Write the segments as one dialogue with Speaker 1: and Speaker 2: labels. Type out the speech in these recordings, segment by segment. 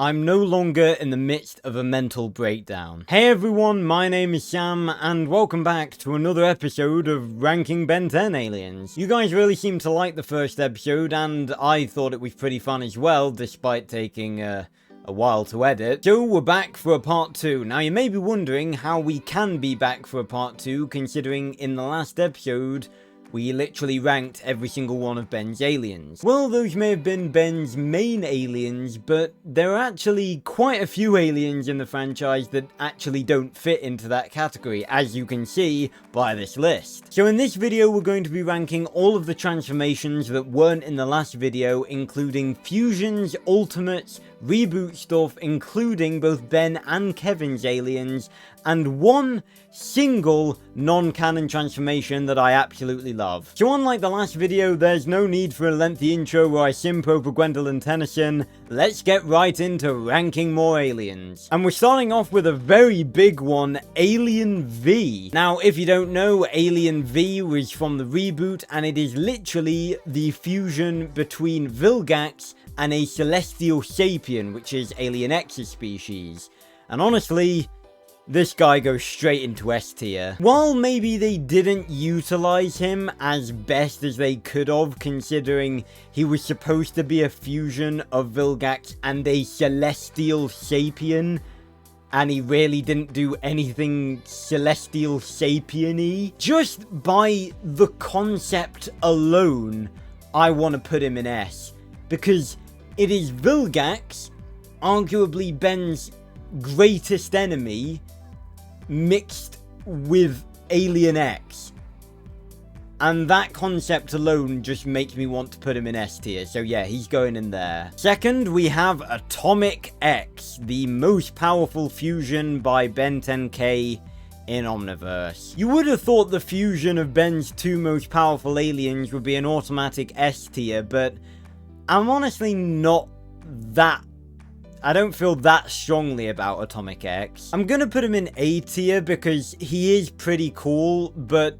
Speaker 1: I'm no longer in the midst of a mental breakdown. Hey everyone, my name is Sam, and welcome back to another episode of Ranking Ben 10 Aliens. You guys really seem to like the first episode, and I thought it was pretty fun as well, despite taking a while to edit. So we're back for a part 2. Now you may be wondering how we can be back for a part 2, considering in the last episode, we literally ranked every single one of Ben's aliens. Well, those may have been Ben's main aliens, but there are actually quite a few aliens in the franchise that actually don't fit into that category, as you can see by this list. So in this video, we're going to be ranking all of the transformations that weren't in the last video, including fusions, ultimates, reboot stuff, including both Ben and Kevin's aliens, and one single non-canon transformation that I absolutely love. So unlike the last video, there's no need for a lengthy intro where I simp over Gwendolyn Tennyson. Let's get right into ranking more aliens. And we're starting off with a very big one, Alien V. Now, if you don't know, Alien V was from the reboot, and it is literally the fusion between Vilgax and a celestial sapien, which is Alien X's species. And honestly, this guy goes straight into S tier. While maybe they didn't utilize him as best as they could have, considering he was supposed to be a fusion of Vilgax and a celestial sapien, and he really didn't do anything celestial sapien-y, just by the concept alone, I want to put him in S. Because it is Vilgax, arguably Ben's greatest enemy, mixed with Alien X. And that concept alone just makes me want to put him in S tier. So yeah, he's going in there. Second, we have Atomic X, the most powerful fusion by Ben 10K in Omniverse. You would have thought the fusion of Ben's two most powerful aliens would be an automatic S tier, but I'm honestly not that... I don't feel that strongly about Atomic X. I'm gonna put him in A tier because he is pretty cool, but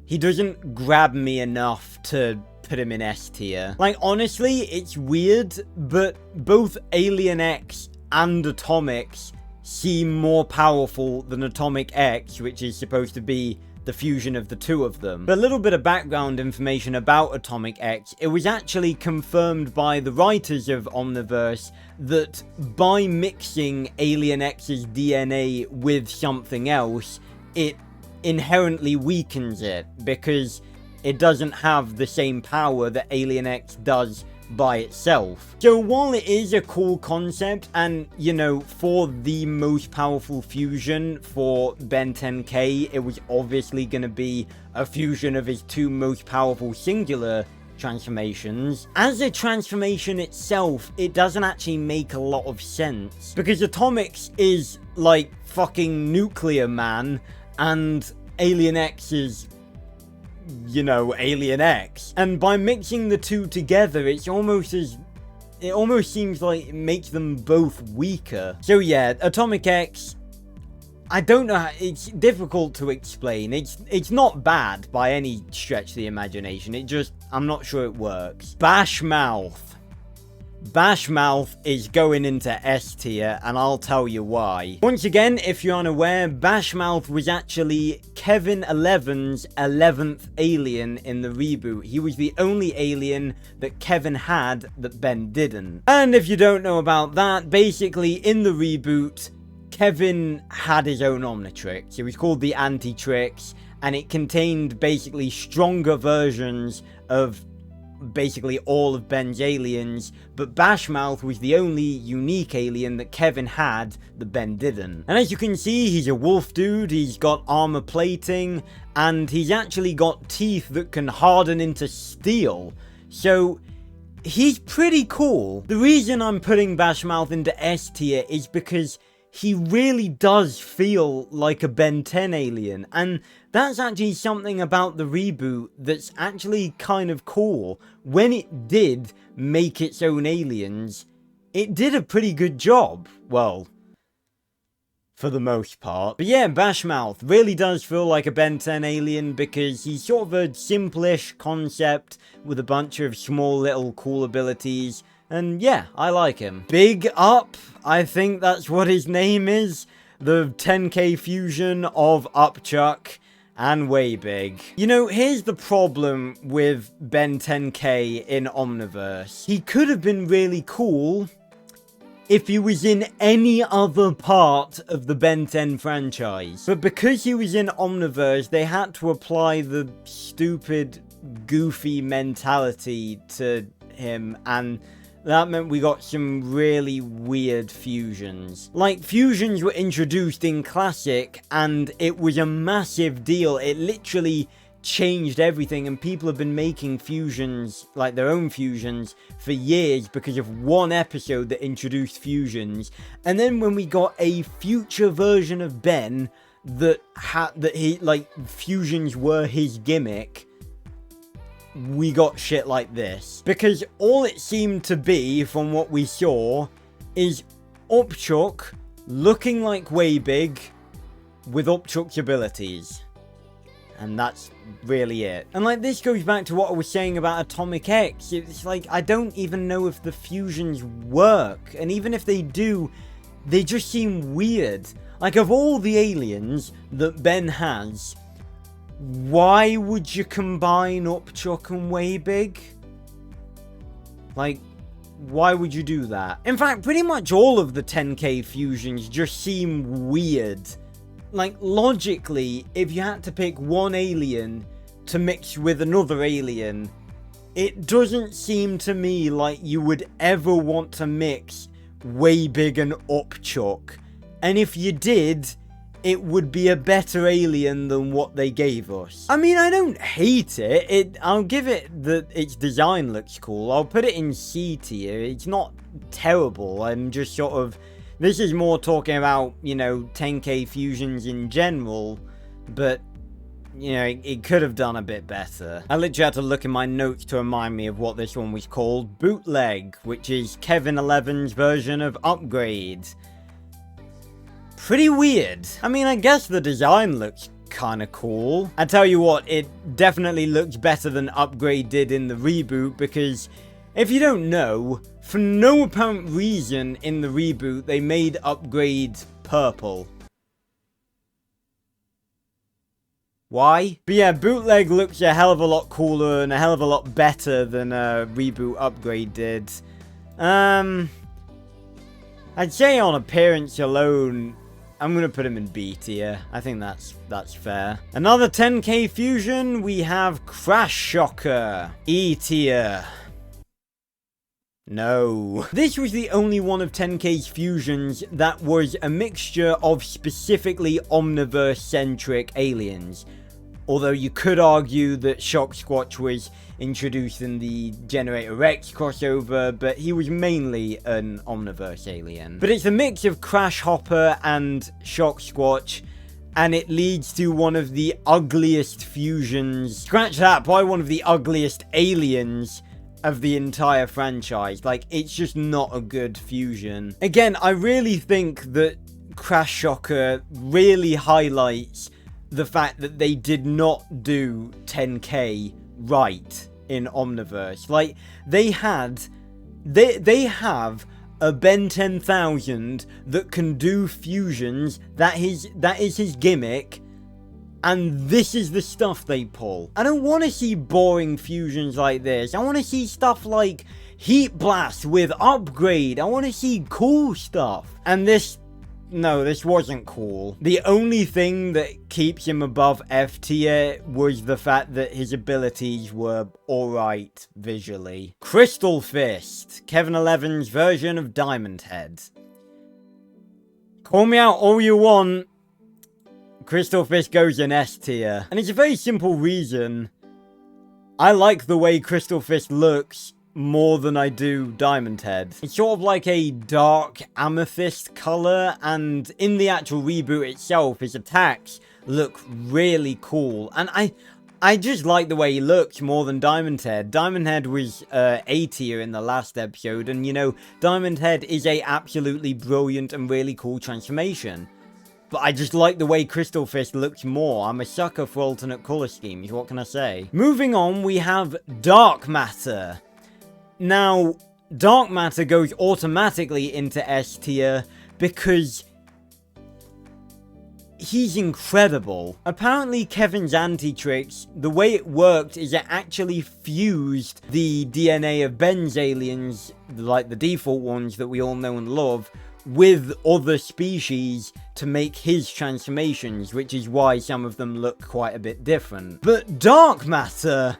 Speaker 1: he doesn't grab me enough to put him in S tier. Like, honestly, it's weird, but both Alien X and Atomics seem more powerful than Atomic X, which is supposed to be the fusion of the two of them. But a little bit of background information about Atomic X. It was actually confirmed by the writers of Omniverse that by mixing Alien X's DNA with something else, it inherently weakens it, because it doesn't have the same power that Alien X does by itself. So while it is a cool concept, and you know, for the most powerful fusion for Ben 10K, it was obviously going to be a fusion of his two most powerful singular transformations. As a transformation itself, it doesn't actually make a lot of sense, because Atomics is like fucking Nuclear Man, and Alien X is, you know, Alien X. And by mixing the two together, it almost seems like it makes them both weaker. So yeah, Atomic X, I don't know how, it's difficult to explain. It's not bad by any stretch of the imagination. It just, I'm not sure it works. Bashmouth. Bashmouth is going into S tier, and I'll tell you why. Once again, if you're unaware, Bashmouth was actually Kevin 11's 11th alien in the reboot. He was the only alien that Kevin had that Ben didn't. And if you don't know about that, basically in the reboot, Kevin had his own Omnitrix. It was called the Anti-Trix, and it contained basically stronger versions of basically all of Ben's aliens, but Bashmouth was the only unique alien that Kevin had that Ben didn't. And as you can see, he's a wolf dude, he's got armor plating, and he's actually got teeth that can harden into steel. So he's pretty cool. The reason I'm putting Bashmouth into S tier is because he really does feel like a Ben 10 alien, and that's actually something about the reboot that's actually kind of cool. When it did make its own aliens, it did a pretty good job. Well, for the most part. But yeah, Bashmouth really does feel like a Ben 10 alien, because he's sort of a simple-ish concept with a bunch of small little cool abilities And yeah, I like him. Big Up, I think that's what his name is. The 10k fusion of Upchuck and Way Big. You know, here's the problem with Ben 10k in Omniverse. He could have been really cool if he was in any other part of the Ben 10 franchise. But because he was in Omniverse, they had to apply the stupid, goofy mentality to him, and that meant we got some really weird fusions. Like, fusions were introduced in Classic, and it was a massive deal. It literally changed everything, and people have been making fusions, like their own fusions, for years because of one episode that introduced fusions. And then when we got a future version of Ben that fusions were his gimmick, we got shit like this. Because all it seemed to be, from what we saw, is Upchuck looking like Way Big with Upchuck's abilities. And that's really it. And like, this goes back to what I was saying about Atomic X. It's like, I don't even know if the fusions work. And even if they do, they just seem weird. Like, of all the aliens that Ben has, why would you combine Upchuck and Way Big? Like, why would you do that? In fact, pretty much all of the 10k fusions just seem weird. Like, logically, if you had to pick one alien to mix with another alien, it doesn't seem to me like you would ever want to mix Way Big and Upchuck. And if you did, it would be a better alien than what they gave us. I mean, I don't hate it. I'll give it that its design looks cool. I'll put it in C tier. It's not terrible. I'm just sort of... This is more talking about, you know, 10k fusions in general, but, you know, it could have done a bit better. I literally had to look in my notes to remind me of what this one was called. Bootleg, which is Kevin 11's version of Upgrade. Pretty weird. I mean, I guess the design looks kind of cool. I tell you what, it definitely looks better than Upgrade did in the reboot, because if you don't know, for no apparent reason in the reboot, they made Upgrade purple. Why? But yeah, Bootleg looks a hell of a lot cooler and a hell of a lot better than Reboot Upgrade did. I'd say on appearance alone, I'm gonna put him in B tier. I think that's fair. Another 10k fusion, we have Crash Shocker. E tier. No. This was the only one of 10k's fusions that was a mixture of specifically Omniverse-centric aliens. Although you could argue that Shock Squatch was introduced in the Generator X crossover, but he was mainly an Omniverse alien. But it's a mix of Crash Hopper and Shock Squatch, and it leads to one of the ugliest fusions. Scratch that, probably one of the ugliest aliens of the entire franchise. Like, it's just not a good fusion. Again, I really think that Crash Shocker really highlights the fact that they did not do 10k right in Omniverse. Like, they have a Ben 10,000 that can do fusions. That is his gimmick. And this is the stuff they pull. I don't want to see boring fusions like this. I want to see stuff like Heat Blast with Upgrade. I want to see cool stuff. And this... No, this wasn't cool. The only thing that keeps him above F tier was the fact that his abilities were alright visually. Crystal Fist, Kevin 11's version of Diamond Head. Call me out all you want. Crystal Fist goes in S tier. And it's a very simple reason. I like the way Crystal Fist looks more than I do Diamond Head. It's sort of like a dark amethyst color, and in the actual reboot itself, his attacks look really cool. And I just like the way he looks more than Diamond Head. Diamond Head was A tier in the last episode, and you know, Diamond Head is a absolutely brilliant and really cool transformation. But I just like the way Crystal Fist looks more. I'm a sucker for alternate color schemes, what can I say? Moving on, we have Dark Matter. Now, Dark Matter goes automatically into S tier because he's incredible. Apparently Kevin's anti-tricks, the way it worked is it actually fused the DNA of Ben's aliens, like the default ones that we all know and love, with other species to make his transformations, which is why some of them look quite a bit different. But Dark Matter,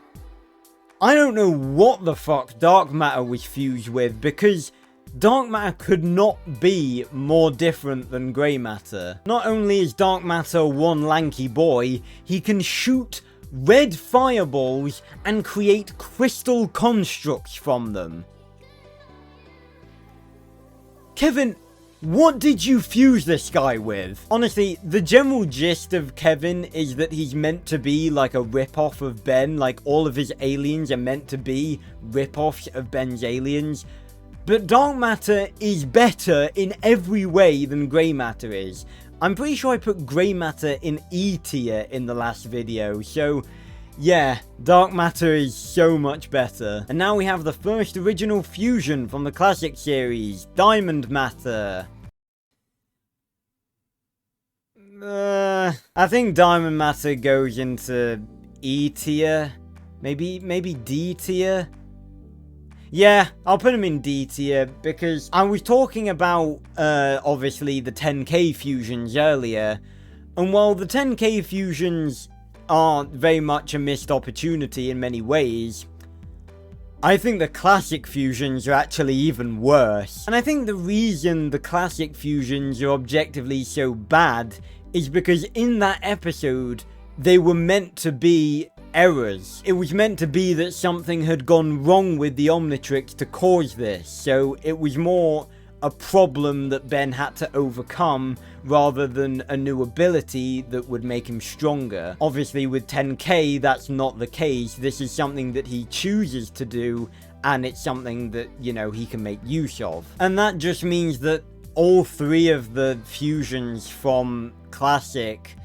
Speaker 1: I don't know what the fuck Dark Matter was fused with, because Dark Matter could not be more different than Grey Matter. Not only is Dark Matter one lanky boy, he can shoot red fireballs and create crystal constructs from them. Kevin, what did you fuse this guy with? Honestly, the general gist of Kevin is that he's meant to be like a rip-off of Ben, like all of his aliens are meant to be rip-offs of Ben's aliens. But Dark Matter is better in every way than Grey Matter is. I'm pretty sure I put Grey Matter in E tier in the last video, so yeah, Dark Matter is so much better. And now we have the first original fusion from the classic series, Diamond Matter. I think Diamond Matter goes into E tier, maybe D tier. Yeah, I'll put him in D tier because I was talking about, obviously, the 10k fusions earlier. And while the 10k fusions aren't very much a missed opportunity in many ways, I think the classic fusions are actually even worse. And I think the reason the classic fusions are objectively so bad is because in that episode, they were meant to be errors. It was meant to be that something had gone wrong with the Omnitrix to cause this, so it was more a problem that Ben had to overcome rather than a new ability that would make him stronger. Obviously with 10k that's not the case. This is something that he chooses to do, and it's something that, you know, he can make use of. And that just means that all three of the fusions from Classic,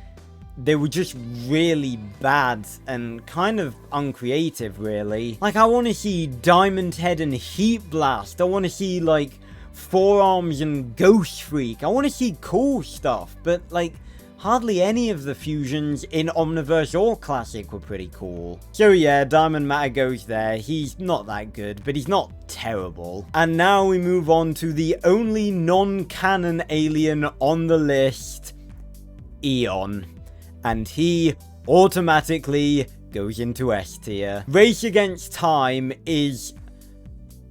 Speaker 1: they were just really bad and kind of uncreative, really. Like, I want to see Diamond Head and Heat Blast. I want to see, like, Forearms and Ghost Freak. I want to see cool stuff, but, like, hardly any of the fusions in Omniverse or Classic were pretty cool. So yeah, Diamond Matter goes there. He's not that good, but he's not terrible. And now we move on to the only non-canon alien on the list, Eon. And he automatically goes into S tier. Race Against Time is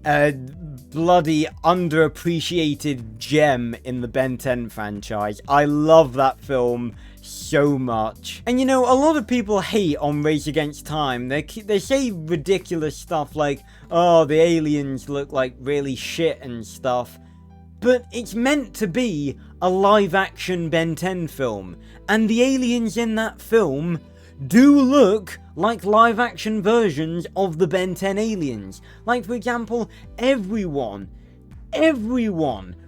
Speaker 1: a bloody underappreciated gem in the Ben 10 franchise. I love that film so much. And you know, a lot of people hate on Race Against Time. They say ridiculous stuff like, oh, the aliens look like really shit and stuff. But it's meant to be a live-action Ben 10 film, and the aliens in that film do look like live-action versions of the Ben 10 aliens. Like, for example, everyone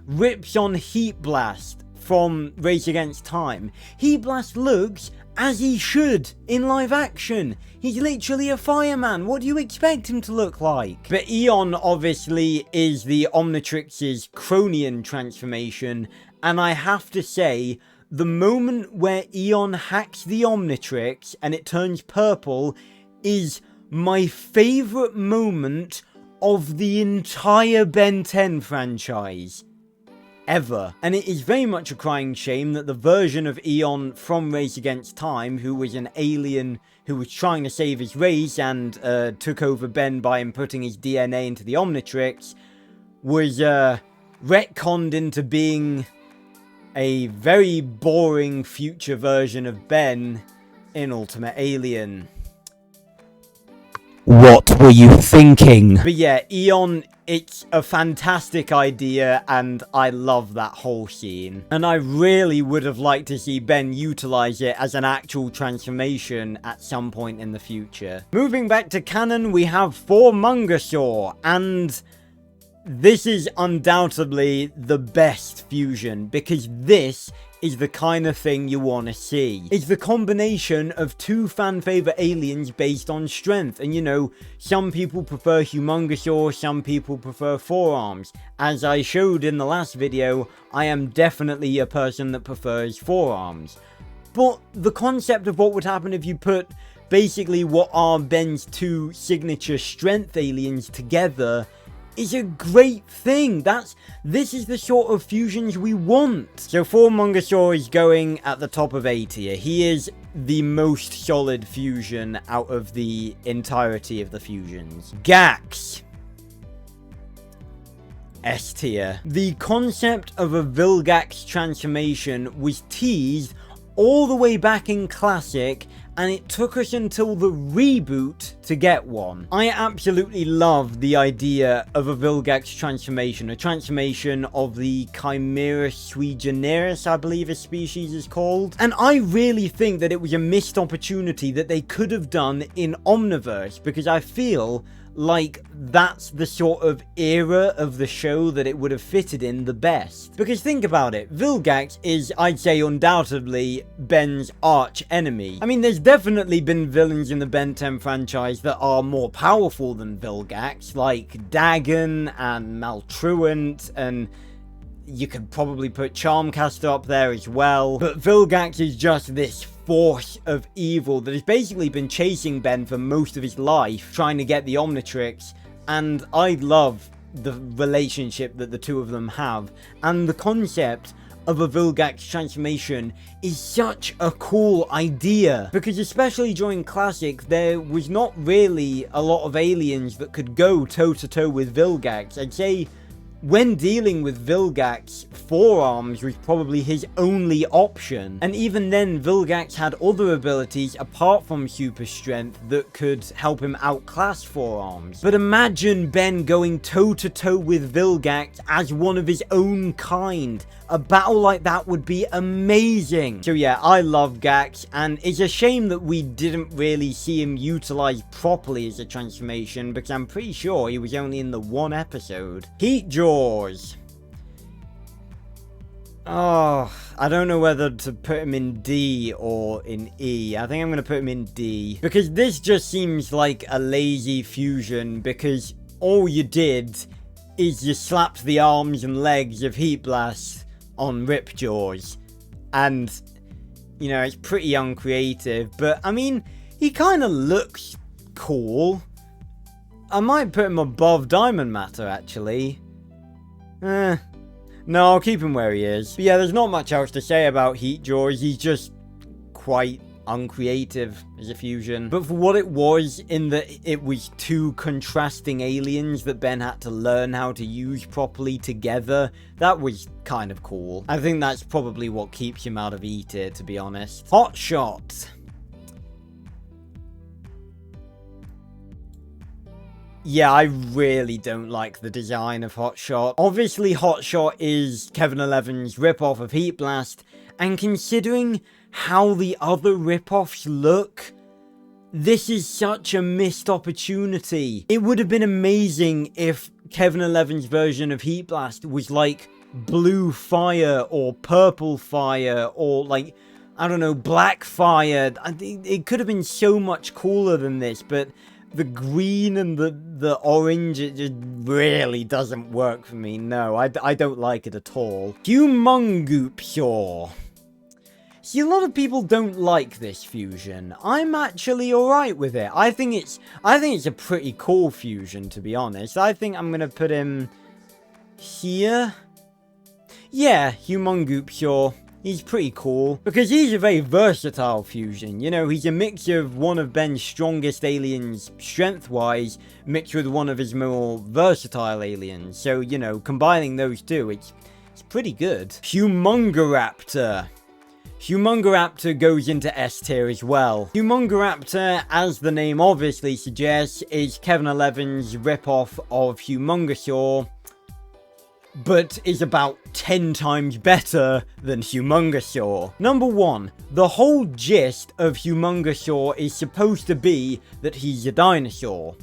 Speaker 1: rips on Heat Blast from Race Against Time. Heat Blast looks as he should in live action. He's literally a fireman. What do you expect him to look like? But Eon obviously is the Omnitrix's Cronian transformation, and I have to say, the moment where Eon hacks the Omnitrix and it turns purple is my favourite moment of the entire Ben 10 franchise. Ever. And it is very much a crying shame that the version of Eon from Race Against Time, who was an alien who was trying to save his race and took over Ben by inputting his DNA into the Omnitrix, was retconned into being a very boring future version of Ben in Ultimate Alien. What were you thinking? But yeah, Eon, it's a fantastic idea, and I love that whole scene. And I really would have liked to see Ben utilize it as an actual transformation at some point in the future. Moving back to canon, we have 4 Mungasaur, and this is undoubtedly the best fusion, because this is the kind of thing you want to see. It's the combination of two fan-favorite aliens based on strength. And you know, some people prefer Humongousaur, some people prefer forearms. As I showed in the last video, I am definitely a person that prefers forearms. But the concept of what would happen if you put basically what are Ben's two signature strength aliens together is a great thing. This is the sort of fusions we want. So Humongousaur is going at the top of A tier. He is the most solid fusion out of the entirety of the fusions. Gax, S tier. The concept of a Vilgax transformation was teased all the way back in Classic, and it took us until the reboot to get one. I absolutely love the idea of a Vilgax transformation, a transformation of the Chimera sui generis, I believe a species is called. And I really think that it was a missed opportunity that they could have done in Omniverse, because I feel like that's the sort of era of the show that it would have fitted in the best. Because think about it, Vilgax is, I'd say, undoubtedly Ben's arch enemy. I mean, there's definitely been villains in the Ben 10 franchise that are more powerful than Vilgax, like Dagon and Maltruant, and you could probably put Charmcaster up there as well. But Vilgax is just this force of evil that has basically been chasing Ben for most of his life, trying to get the Omnitrix, and I love the relationship that the two of them have, and the concept of a Vilgax transformation is such a cool idea, because especially during Classic, there was not really a lot of aliens that could go toe-to-toe with Vilgax. I'd say when dealing with Vilgax, forearms was probably his only option. And even then, Vilgax had other abilities apart from super strength that could help him outclass forearms. But imagine Ben going toe-to-toe with Vilgax as one of his own kind. A battle like that would be amazing. So yeah, I love Gax, and it's a shame that we didn't really see him utilized properly as a transformation, because I'm pretty sure he was only in the one episode. Heat Jaws. Oh, I don't know whether to put him in D or in E. I think I'm going to put him in D, because this just seems like a lazy fusion, because all you did is you slapped the arms and legs of Heat Blast on Ripjaws, and you know, it's pretty uncreative, but I mean, he kind of looks cool. I might put him above Diamond Matter, actually. No, I'll keep him where he is. But yeah, there's not much else to say about Heat Jaws. He's just quite uncreative as a fusion. But for what it was, in that it was two contrasting aliens that Ben had to learn how to use properly together, that was kind of cool. I think that's probably what keeps him out of E tier, to be honest. Hot Shot. Yeah, I really don't like the design of Hot Shot. Obviously, Hot Shot is Kevin 11's ripoff of Heat Blast, and considering how the other ripoffs look, this is such a missed opportunity. It would have been amazing if Kevin 11's version of Heat Blast was like blue fire or purple fire or like, I don't know, black fire. It could have been so much cooler than this, but the green and the orange, it just really doesn't work for me. No, I don't like it at all. Humongousaur. See, a lot of people don't like this fusion. I'm actually alright with it. I think it's a pretty cool fusion, to be honest. I think I'm gonna put him here. Yeah, Humongousaur. He's pretty cool, because he's a very versatile fusion. You know, he's a mixture of one of Ben's strongest aliens strength-wise, mixed with one of his more versatile aliens. So, you know, combining those two, it's pretty good. Humongoraptor. Humongoraptor goes into S tier as well. Humongoraptor, as the name obviously suggests, is Kevin 11's ripoff of Humongousaur, but is about 10 times better than Humongousaur. Number 1, the whole gist of Humongousaur is supposed to be that he's a dinosaur.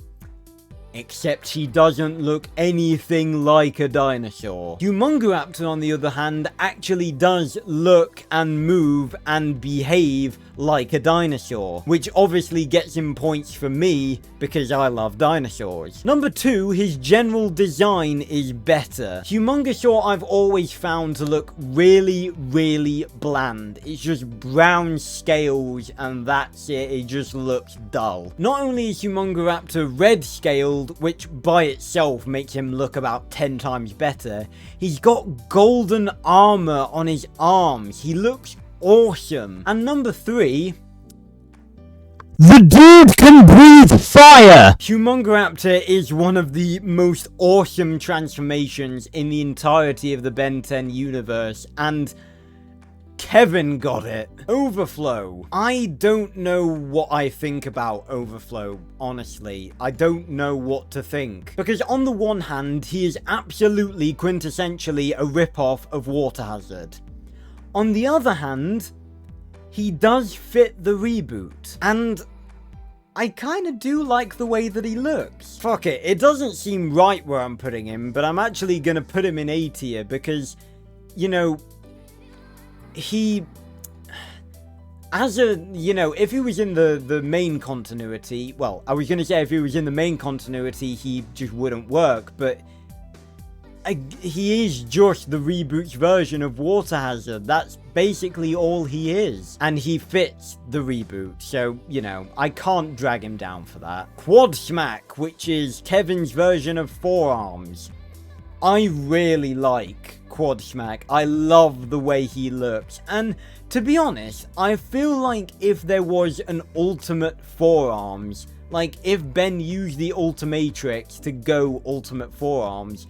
Speaker 1: Except he doesn't look anything like a dinosaur. Humongoraptor, on the other hand, actually does look and move and behave like a dinosaur, which obviously gets him points for me because I love dinosaurs. Number 2, his general design is better. Humongosaur I've always found to look really, really bland. It's just brown scales and that's it. It just looks dull. Not only is Humongoraptor red scaled, which by itself makes him look about 10 times better, he's got golden armor on his arms. He looks awesome. And number 3, the dude can breathe fire! Humongoraptor is one of the most awesome transformations in the entirety of the Ben 10 universe, and Kevin got it. Overflow. I don't know what I think about Overflow, honestly. I don't know what to think. Because on the one hand, he is absolutely quintessentially a rip-off of Water Hazard. On the other hand, he does fit the reboot. And I kind of do like the way that he looks. Fuck it, it doesn't seem right where I'm putting him, but I'm actually going to put him in A tier because, you know, he, as a, you know, if he was in the main continuity, well, I was going to say if he was in the main continuity, he just wouldn't work, but he is just the reboot's version of Water Hazard. That's basically all he is. And he fits the reboot, so, you know, I can't drag him down for that. Quad Smack, which is Kevin's version of Forearms. I really like Quad Smack. I love the way he looks. And to be honest, I feel like if there was an Ultimate Forearms, like if Ben used the Ultimatrix to go Ultimate Forearms,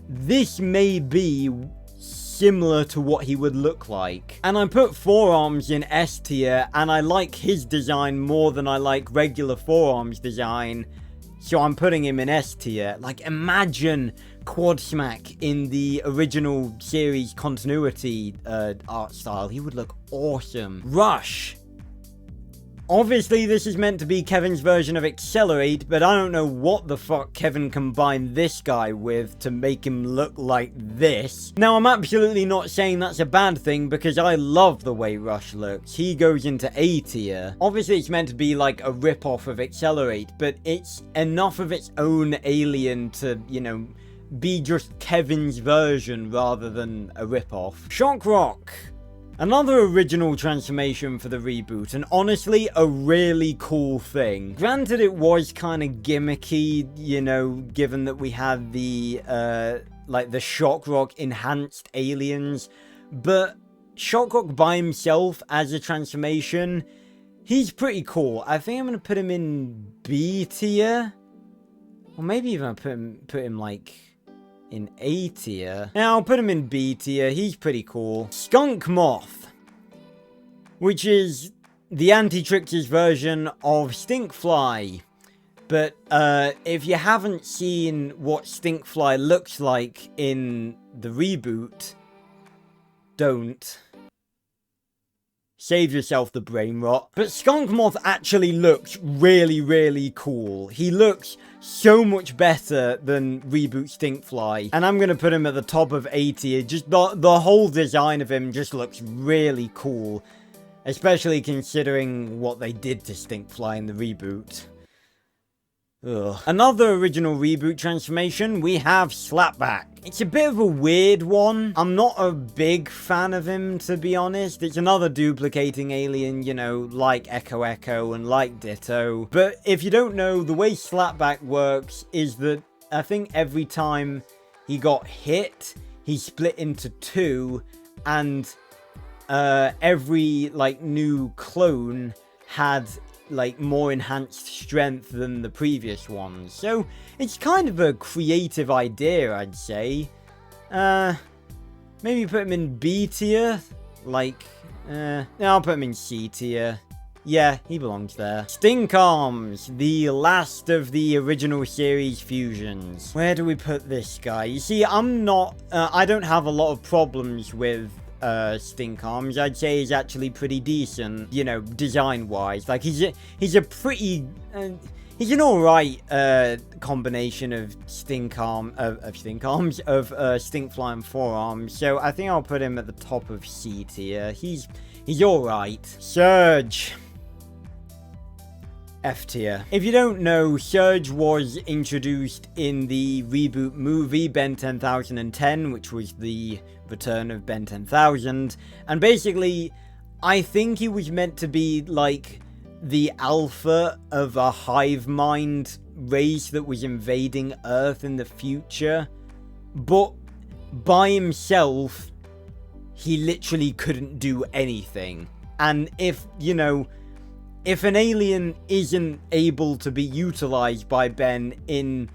Speaker 1: this may be similar to what he would look like. And I put Forearms in S tier, and I like his design more than I like regular Forearms design, so I'm putting him in S tier. Like, imagine Quad Smack in the original series continuity art style. He would look awesome. Rush. Obviously, this is meant to be Kevin's version of Accelerate, but I don't know what the fuck Kevin combined this guy with to make him look like this. Now, I'm absolutely not saying that's a bad thing, because I love the way Rush looks. He goes into A tier. Obviously, it's meant to be like a rip-off of Accelerate, but it's enough of its own alien to, you know, be just Kevin's version rather than a rip-off. Shock Rock. Another original transformation for the reboot, and honestly, a really cool thing. Granted, it was kind of gimmicky, you know, given that we had the, like, the Shock Rock enhanced aliens, but Shock Rock by himself as a transformation, he's pretty cool. I think I'm going to put him in B tier, or maybe even put him like in A tier. Now, I'll put him in B tier. He's pretty cool. Skunk Moth, which is the Anti-Trix's version of Stinkfly. But if you haven't seen what Stinkfly looks like in the reboot, don't. Save yourself the brain rot. But Skunk Moth actually looks really, really cool. He looks so much better than Reboot Stinkfly. And I'm going to put him at the top of A tier. Just the whole design of him just looks really cool. Especially considering what they did to Stinkfly in the reboot. Ugh. Another original reboot transformation, we have Slapback. It's a bit of a weird one. I'm not a big fan of him, to be honest. It's another duplicating alien, you know, like Echo and like Ditto. But if you don't know, the way Slapback works is that I think every time he got hit, he split into two, and every, like, new clone had, like, more enhanced strength than the previous ones. So it's kind of a creative idea, I'd say. Maybe put him in B tier. Like, no, I'll put him in C tier. Yeah, he belongs there. Stink Arms, the last of the original series fusions. Where do we put this guy? You see, I'm not, I don't have a lot of problems with Stink Arms. I'd say he's actually pretty decent, you know, design wise. Like, he's a pretty He's an alright combination of stink arms, stink fly and forearms. So I think I'll put him at the top of C tier. He's alright. Surge. F tier. If you don't know, Surge was introduced in the reboot movie Ben 10,010, which was the return of Ben 10,000. And basically, I think he was meant to be like the alpha of a hive mind race that was invading Earth in the future. But by himself, he literally couldn't do anything. And if, you know, if an alien isn't able to be utilized by Ben in,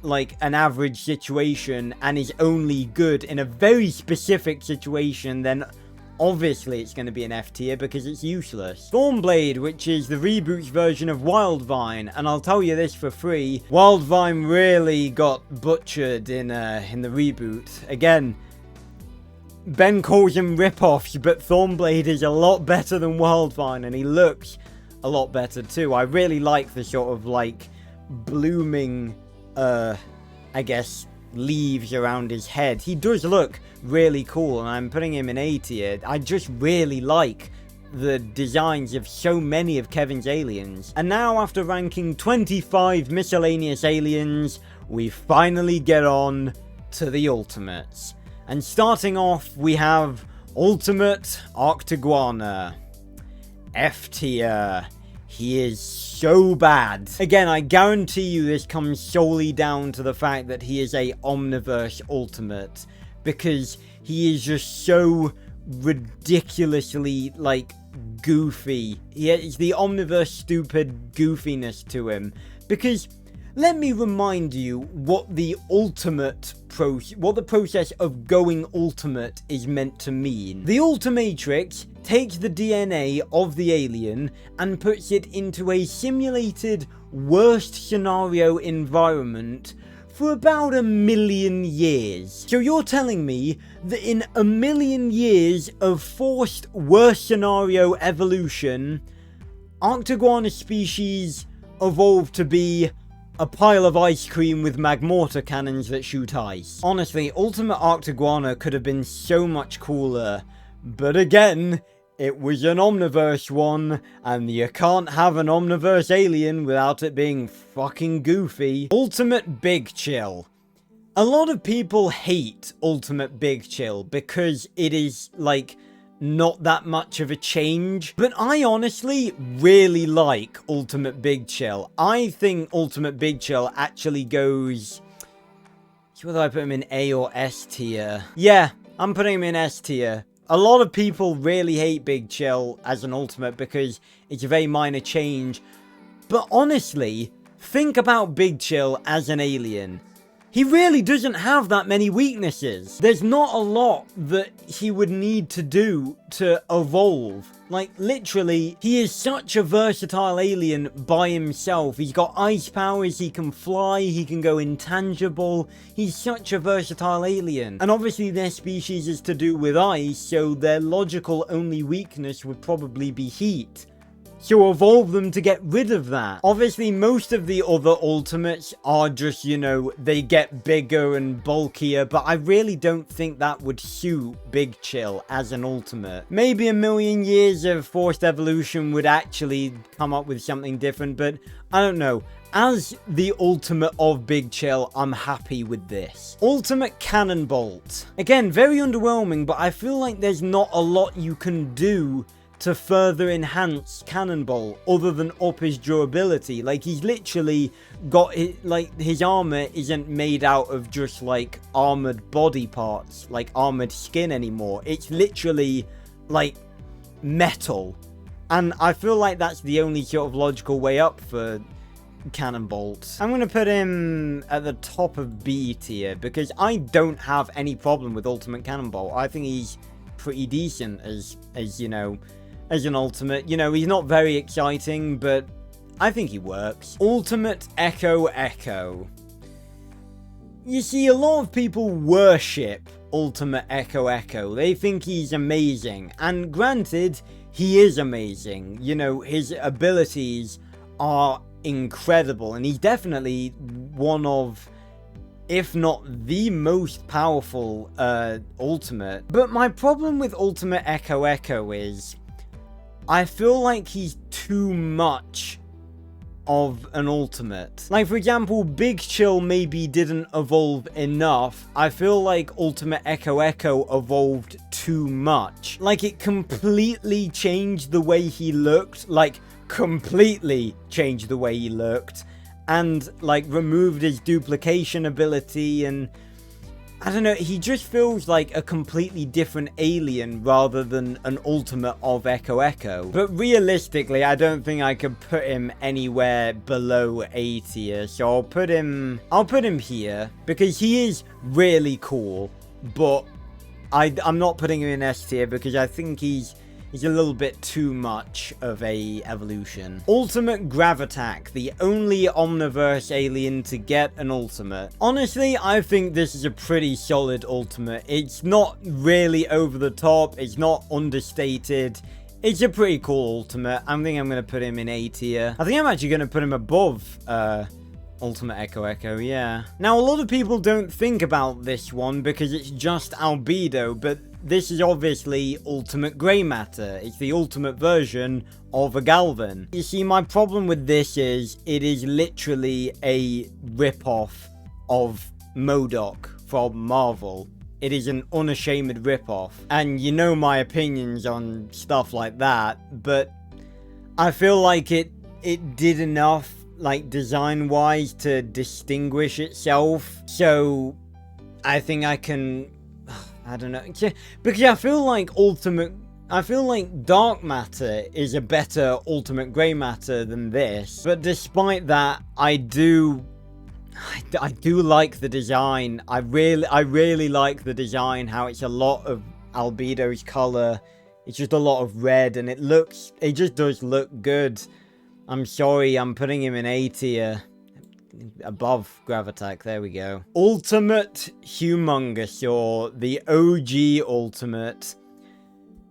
Speaker 1: like, an average situation and is only good in a very specific situation, then obviously it's going to be an F tier because it's useless. Thornblade, which is the reboot's version of Wildvine, and I'll tell you this for free, Wildvine really got butchered in the reboot. Again, Ben calls him rip-offs, but Thornblade is a lot better than Wildvine, and he looks a lot better too. I really like the sort of, like, blooming, I guess, leaves around his head. He does look really cool, and I'm putting him in A tier. I just really like the designs of so many of Kevin's aliens. And now, after ranking 25 miscellaneous aliens, we finally get on to the ultimates. And starting off, we have Ultimate Octaguana. F tier. He is so bad. Again, I guarantee you this comes solely down to the fact that he is a Omniverse Ultimate, because he is just so ridiculously, like, goofy. He has the Omniverse stupid goofiness to him. Because let me remind you what the process of going ultimate is meant to mean. The Ultimatrix takes the DNA of the alien and puts it into a simulated worst scenario environment for about 1,000,000 years. So you're telling me that in 1,000,000 years of forced worst scenario evolution, Octaguana species evolved to be a pile of ice cream with magmortar cannons that shoot ice. Honestly, Ultimate Octaguana could have been so much cooler, but again, it was an Omniverse one, and you can't have an Omniverse alien without it being fucking goofy. Ultimate Big Chill. A lot of people hate Ultimate Big Chill because it is, like, not that much of a change, but I honestly really like Ultimate Big Chill. I think Ultimate Big Chill actually goes, whether I put him in A or S tier. Yeah, I'm putting him in S tier. A lot of people really hate Big Chill as an ultimate because it's a very minor change, but honestly, think about Big Chill as an alien. He really doesn't have that many weaknesses. There's not a lot that he would need to do to evolve. Like, literally, he is such a versatile alien by himself. He's got ice powers, he can fly, he can go intangible. He's such a versatile alien. And obviously their species is to do with ice, so their logical only weakness would probably be heat. So evolve them to get rid of that. Obviously, most of the other ultimates are just, you know, they get bigger and bulkier, but I really don't think that would suit Big Chill as an ultimate. Maybe 1,000,000 years of forced evolution would actually come up with something different, but I don't know. As the ultimate of Big Chill, I'm happy with this. Ultimate Cannonbolt. Again, very underwhelming, but I feel like there's not a lot you can do to further enhance Cannonball other than up his durability. Like, he's literally got his armor isn't made out of just like armored body parts, like armored skin anymore. It's literally like metal, and I feel like that's the only sort of logical way up for Cannonbolt. I'm gonna put him at the top of B tier because I don't have any problem with Ultimate Cannonball. I think he's pretty decent as you know, as an ultimate. You know, he's not very exciting, but I think he works. Ultimate Echo Echo. You see, a lot of people worship Ultimate Echo Echo. They think he's amazing, and granted, he is amazing. You know, his abilities are incredible, and he's definitely one of, if not the most powerful Ultimate. But my problem with Ultimate Echo Echo is, I feel like he's too much of an Ultimate. Like, for example, Big Chill maybe didn't evolve enough. I feel like Ultimate Echo Echo evolved too much. Like, it completely changed the way he looked. Like, completely changed the way he looked. And, like, removed his duplication ability, and I don't know, he just feels like a completely different alien rather than an ultimate of Echo Echo. But realistically, I don't think I could put him anywhere below A tier, so I'll put him here, because he is really cool, but I'm not putting him in S tier because I think he's a little bit too much of a evolution. Ultimate Gravitak, the only Omniverse alien to get an ultimate. Honestly, I think this is a pretty solid ultimate. It's not really over the top, it's not understated. It's a pretty cool ultimate. I think I'm going to put him in A tier. I think I'm actually going to put him above Ultimate Echo Echo, yeah. Now, a lot of people don't think about this one because it's just albedo, but this is obviously Ultimate Grey Matter. It's the ultimate version of a Galvan. You see, my problem with this is it is literally a rip-off of MODOK from Marvel. It is an unashamed rip-off. And you know my opinions on stuff like that, but I feel like it did enough, like, design-wise to distinguish itself. So I think I can, I don't know, because I feel like Dark Matter is a better Ultimate Grey Matter than this. But despite that, I do like the design. I really like the design, how it's a lot of albedo's color. It's just a lot of red, and it just does look good. I'm sorry, I'm putting him in A tier. Above Gravitak, there we go. Ultimate Humongousaur, the OG Ultimate.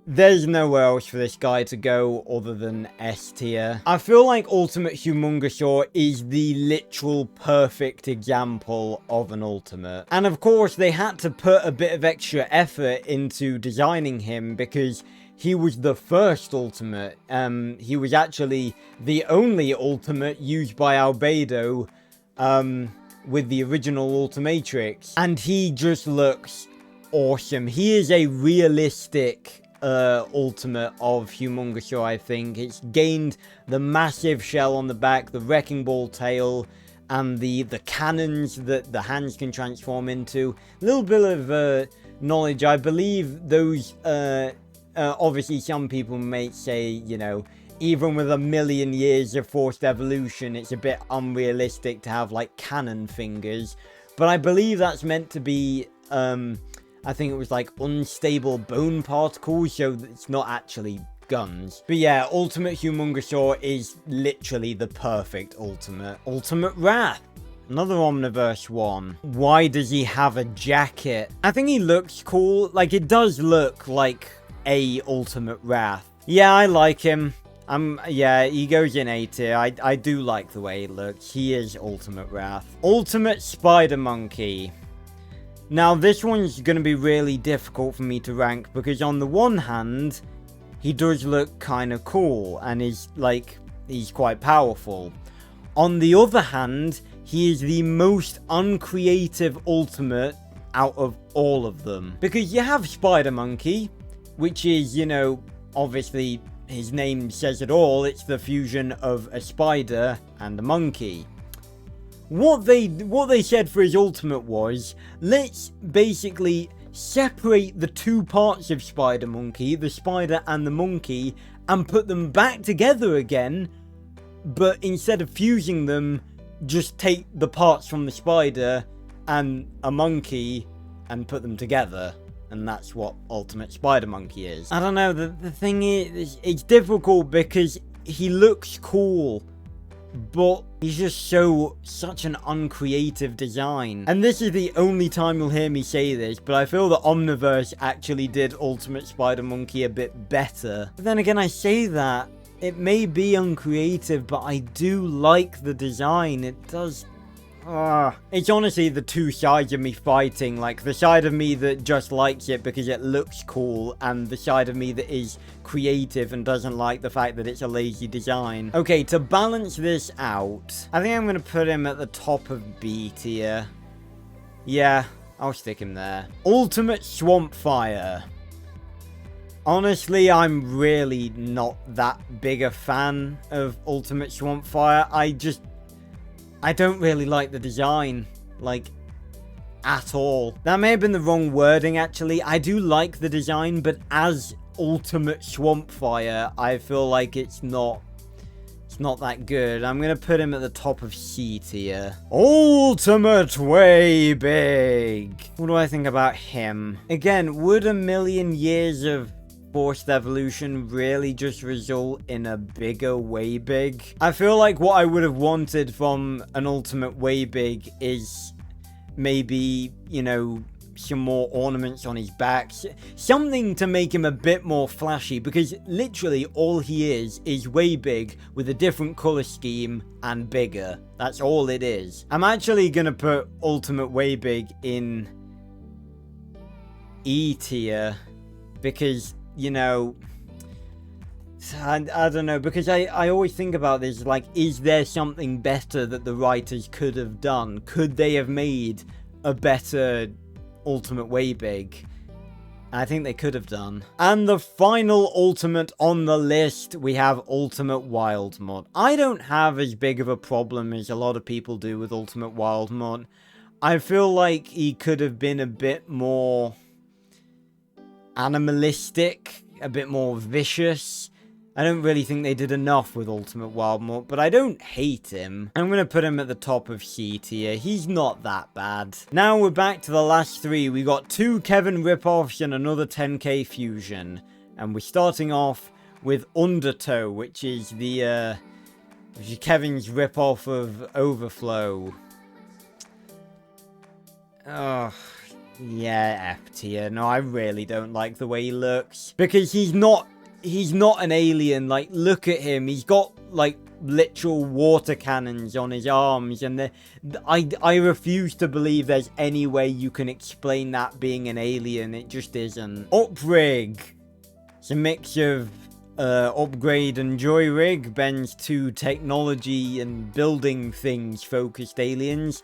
Speaker 1: There's nowhere else for this guy to go other than S tier. I feel like Ultimate Humongousaur is the literal perfect example of an Ultimate. And of course, they had to put a bit of extra effort into designing him because he was the first Ultimate. He was actually the only Ultimate used by Albedo with the original Ultimatrix. And he just looks awesome. He is a realistic ultimate of Humongousaur, I think. It's gained the massive shell on the back, the wrecking ball tail, and the cannons that the hands can transform into. A little bit of knowledge. I believe those, obviously some people may say, you know, even with 1,000,000 years of forced evolution, it's a bit unrealistic to have, like, cannon fingers. But I believe that's meant to be, I think it was, like, unstable bone particles, so it's not actually guns. But yeah, Ultimate Humongousaur is literally the perfect Ultimate. Ultimate Wrath. Another Omniverse one. Why does he have a jacket? I think he looks cool. Like, it does look like a Ultimate Wrath. Yeah, I like him. Yeah, he goes in A tier. I do like the way he looks. He is Ultimate Wrath. Ultimate Spider Monkey. Now, this one's going to be really difficult for me to rank because on the one hand, he does look kind of cool and he's quite powerful. On the other hand, he is the most uncreative Ultimate out of all of them. Because you have Spider Monkey, which is, you know, obviously his name says it all. It's the fusion of a spider and a monkey. What they said for his ultimate was, let's basically separate the two parts of Spider Monkey, the spider and the monkey, and put them back together again, but instead of fusing them, just take the parts from the spider and a monkey and put them together. And that's what Ultimate Spider Monkey is. I don't know, the thing is, it's difficult because he looks cool, but he's just such an uncreative design. And this is the only time you'll hear me say this, but I feel that Omniverse actually did Ultimate Spider Monkey a bit better. But then again, I say that, it may be uncreative, but I do like the design. It does... It's honestly the two sides of me fighting, like the side of me that just likes it because it looks cool, and the side of me that is creative and doesn't like the fact that it's a lazy design. Okay, to balance this out, I think I'm going to put him at the top of B tier. Yeah, I'll stick him there. Ultimate Swamp Fire. Honestly, I'm really not that big a fan of Ultimate Swamp Fire. I don't really like the design, like, at all. That may have been the wrong wording, actually. I do like the design, but as Ultimate Swamp Fire, I feel like it's not that good. I'm going to put him at the top of C tier. Ultimate Way Big. What do I think about him? Again, would a million years of forced evolution really just result in a bigger Way Big? I feel like what I would have wanted from an Ultimate Way Big is maybe, you know, some more ornaments on his back, something to make him a bit more flashy, because literally all he is Way Big with a different color scheme and bigger. That's all it is. I'm actually gonna put Ultimate Way Big in E tier because, you know, I don't know, because I always think about this, like, is there something better that the writers could have done? Could they have made a better Ultimate Way Big? I think they could have done. And the final ultimate on the list, we have Ultimate Wild Mod. I don't have as big of a problem as a lot of people do with Ultimate Wild Mod. I feel like he could have been a bit more animalistic, a bit more vicious. I don't really think they did enough with Ultimate Wild Mod, but I don't hate him. I'm going to put him at the top of C tier. He's not that bad. Now we're back to the last three. We got 2 Kevin ripoffs and another 10k fusion. And we're starting off with Undertow, which is the Kevin's ripoff of Overflow. Oh, yeah, F tier. No, I really don't like the way he looks, because he's not an alien. Like, look at him. He's got, like, literal water cannons on his arms, and I refuse to believe there's any way you can explain that being an alien. It just isn't. Uprig. It's a mix of Upgrade and Joy Rig, Ben's 2 technology and building things focused aliens.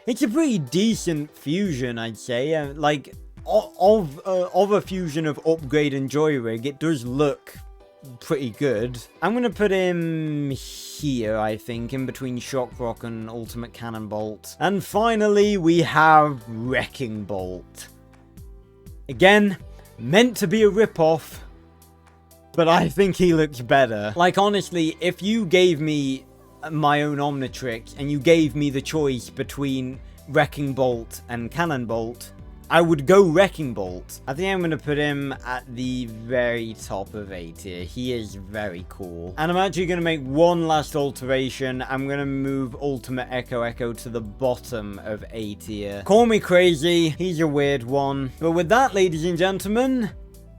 Speaker 1: It's a pretty decent fusion, I'd say. Like, of a fusion of Upgrade and Joy Rig, it does look pretty good. I'm gonna put him here, I think, in between Shock Rock and Ultimate Cannon Bolt. And finally, we have Wrecking Bolt. Again, meant to be a ripoff, but I think he looks better. Like, honestly, if you gave me my own Omnitrix and you gave me the choice between Wrecking Bolt and Cannon Bolt, I would go Wrecking Bolt. I think I'm going to put him at the very top of A tier. He is very cool. And I'm actually going to make one last alteration. I'm going to move Ultimate Echo to the bottom of A tier. Call me crazy. He's a weird one. But with that, ladies and gentlemen,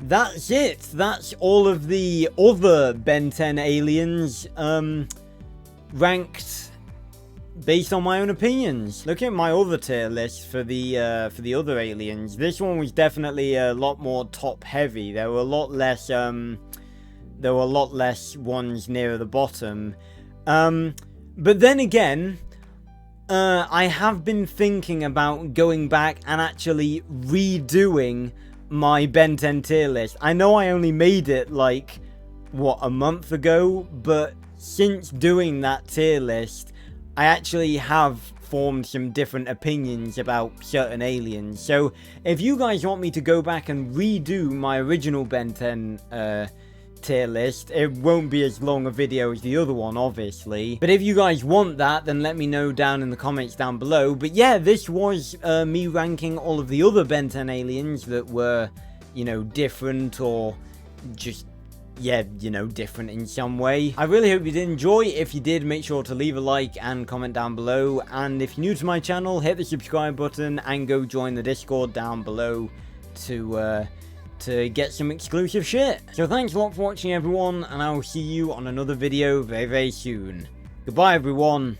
Speaker 1: that's it. That's all of the other Ben 10 aliens ranked based on my own opinions. Look at my other tier list for the other aliens. This one was definitely a lot more top heavy. There were a lot less ones near the bottom. But then again, I have been thinking about going back and actually redoing my Ben 10 tier list. I know I only made it like, what, a month ago, but since doing that tier list, I actually have formed some different opinions about certain aliens. So if you guys want me to go back and redo my original Ben 10 tier list, it won't be as long a video as the other one, obviously. But if you guys want that, then let me know down in the comments down below. But yeah, this was me ranking all of the other Ben 10 aliens that were, you know, different or just, yeah, you know, different in some way. I really hope you did enjoy. If you did, make sure to leave a like and comment down below. And if you're new to my channel, hit the subscribe button and go join the Discord down below to to get some exclusive shit. So thanks a lot for watching everyone, and I will see you on another video very, very soon. Goodbye everyone.